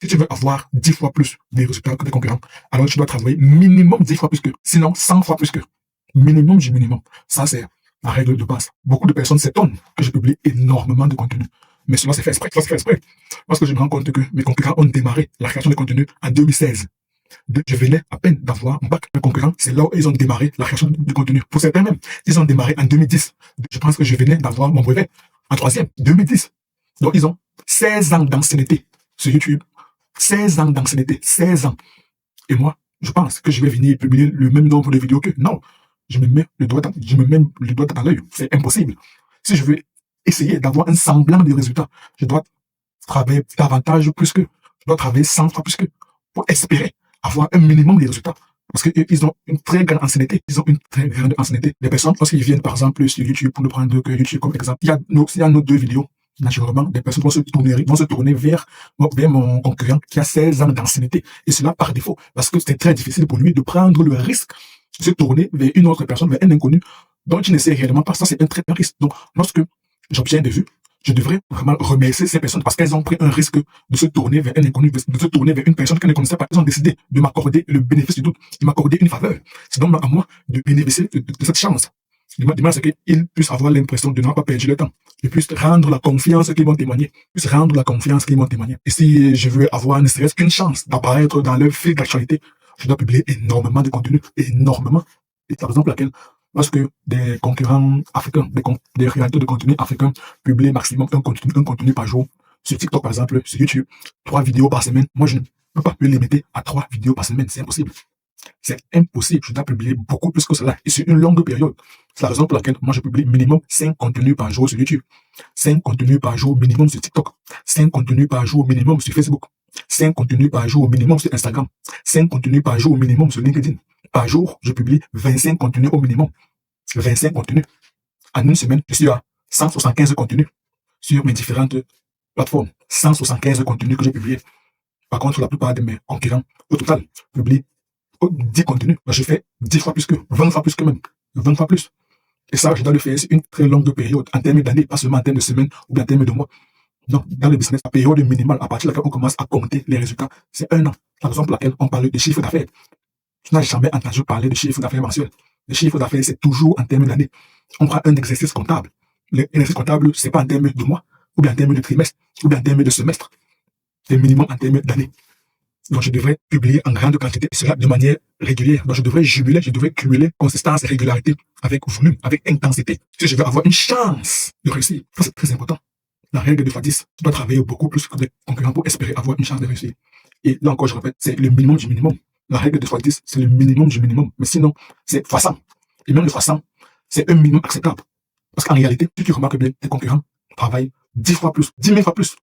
Si tu veux avoir 10 fois plus des résultats que tes concurrents, alors tu dois travailler minimum 10 fois plus que, sinon 100 fois plus que. Minimum du minimum. Ça, c'est la règle de base. Beaucoup de personnes s'étonnent que je publie énormément de contenu. Mais cela c'est fait exprès, ça c'est fait exprès. Parce que je me rends compte que mes concurrents ont démarré la création de contenu en 2016. Je venais à peine d'avoir mon bac. Mes concurrents, c'est là où ils ont démarré la création de contenu. Pour certains même, ils ont démarré en 2010. Je pense que je venais d'avoir mon brevet en troisième, 2010. Donc, ils ont 16 ans d'ancienneté sur YouTube. 16 ans d'ancienneté, 16 ans. Et moi, je pense que je vais venir publier le même nombre de vidéos qu'eux. Non, je me mets le doigt dans l'œil. C'est impossible. Si je veux essayer d'avoir un semblant de résultat, je dois travailler davantage plus que, je dois travailler 100 fois plus que, pour espérer avoir un minimum de résultats. Parce qu'ils ont une très grande ancienneté. Ils ont une très grande ancienneté. Les personnes, lorsqu'ils viennent, par exemple, sur YouTube, pour ne prendre que YouTube comme exemple, il y a nos deux vidéos. Naturellement, des personnes vont se tourner vers mon concurrent qui a 16 ans d'ancienneté. Et cela par défaut. Parce que c'est très difficile pour lui de prendre le risque de se tourner vers une autre personne, vers un inconnu, dont il ne sait réellement pas. Ça, c'est un très grand risque. Donc, lorsque j'obtiens des vues, je devrais vraiment remercier ces personnes parce qu'elles ont pris un risque de se tourner vers un inconnu, de se tourner vers une personne qu'elles ne connaissaient pas. Elles ont décidé de m'accorder le bénéfice du doute, de m'accorder une faveur. C'est donc à moi de bénéficier de cette chance. L'image, c'est qu'ils puissent avoir l'impression de n'avoir pas perdu le temps. Ils puissent rendre la confiance qu'ils vont témoigner. Ils puissent rendre la confiance qu'ils vont témoigner. Et si je veux avoir ne serait-ce qu'une chance d'apparaître dans leur fil d'actualité, je dois publier énormément de contenu, énormément. Et c'est la raison pour laquelle, lorsque des concurrents africains, des créateurs de contenu africains publient maximum un contenu par jour, sur TikTok par exemple, sur YouTube, 3 vidéos par semaine, moi je ne peux pas me limiter à 3 vidéos par semaine, c'est impossible. C'est impossible, je dois publier beaucoup plus que cela, et sur une longue période. C'est la raison pour laquelle moi je publie minimum 5 contenus par jour sur YouTube, 5 contenus par jour minimum sur TikTok, 5 contenus par jour minimum sur Facebook, 5 contenus par jour minimum sur Instagram, 5 contenus par jour minimum sur LinkedIn. Par jour, je publie 25 contenus au minimum. 25 contenus. En une semaine, je suis à 175 contenus sur mes différentes plateformes. 175 contenus que j'ai publiés. Par contre, la plupart de mes concurrents, au total, publient 10 contenus. Donc, je fais 10 fois plus que, 20 fois plus que même. 20 fois plus. Et ça, je dois le faire sur une très longue période, en termes d'années, pas seulement en termes de semaines ou bien en termes de mois. Donc, dans le business, la période minimale à partir de laquelle on commence à compter les résultats, c'est 1 an. La raison pour laquelle on parle de chiffre d'affaires. Tu n'as jamais entendu parler de chiffre d'affaires mensuel. Le chiffre d'affaires, c'est toujours en termes d'années. On prend un exercice comptable. L'exercice comptable, c'est pas en termes de mois, ou bien en termes de trimestre, ou bien en termes de semestre. C'est minimum en termes d'années. Donc, je devrais publier en grande quantité, et cela de manière régulière. Donc, je devrais cumuler consistance et régularité avec volume, avec intensité. Si je veux avoir une chance de réussir, ça c'est très important. La règle de x10, tu dois travailler beaucoup plus que des concurrents pour espérer avoir une chance de réussir. Et là encore, je répète, c'est le minimum du minimum. La règle de x10, c'est le minimum du minimum. Mais sinon, c'est x100. Et même le x100, c'est un minimum acceptable. Parce qu'en réalité, si tu remarques bien, tes concurrents travaillent 10 fois plus, 10 000 fois plus.